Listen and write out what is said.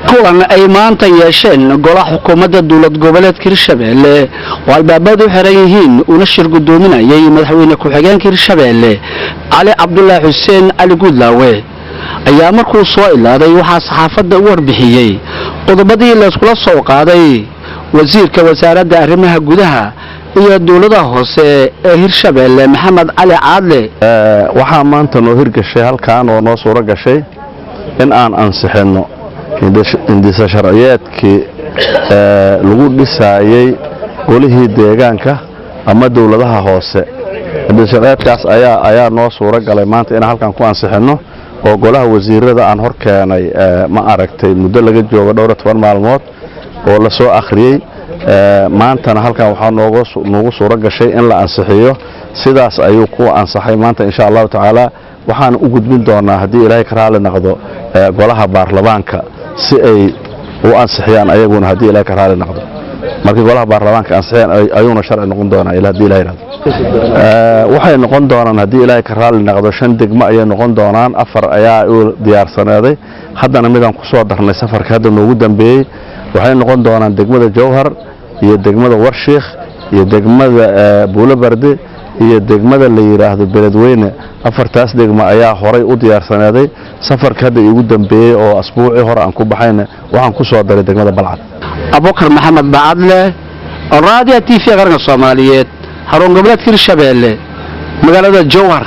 kulan ay maanta yeesheen golaha xukuumadda dawlad goboleedka Hirshabeelle oo albaabadu xiran yihiin una shir gudoominayay madaxweyne ku-xigeenka Hirshabeelle Ali Cabdullaahi Xuseen Ali Gudlaawe ayaa markuu soo ilaaday waxa saxaafadda u warbixiyay qodobadii la isku soo qaaday wasiirka wasaaradda arrimaha gudaha iyo dawladda hoose ee Hirshabeelle Maxamed Ali Caadle waxa maanta noo hirgashay halkaan oo noo suura gashay in aan ansixino indisa sharciyeedkii lagu dhisayay golihii deegaanka ama dawladaha hoose indisa sharciyeedkaas ayaa noo suura galay maanta in halkaan ku ansixino oo golaha wasiirada aan hor keenay ma aragtay muddo laga joogo dhowr 12 maalmood oo la soo akhriyay maantana halkaan waxa noogu suura gashay in la ansixiyo sidaas ayuu ku ansaxay maanta insha Allah taala waxaan u gudbin doonaa hadii Ilaahay ka raali noqdo golaha baarlamaanka si ay u ansixiyaan ayaguna hadii Ilaahay ka raali noqdo markii golaha baarlamaanka ansixiyaan ayuuna sharci noqon doonaa ilaa Ilaahay waxay noqon doonaan hadii Ilaahay ka raali noqdo 5 degmo ay noqon doonaan 4 ayaa u diyaarsanaaday haddana midaan ku soo darnay safarka hadda noogu dambeeyay waxay noqon doonaan degmada Jowhar iyo degmada Warshiikh iyo degmada Buulabarde iyo degmada la yiraahdo Beledweyne afartaas degmo ayaa horay u diyaarsanaaday safarka hadda ugu dambeeyay oo asbuuci hore aan ku baxayna waxaan ku soo daray degmada Balcad Abubakar Maxamed Baadle Radio TV qaranka Soomaaliyeed xarun goboleedka Hirshabeelle magaalada Jowhar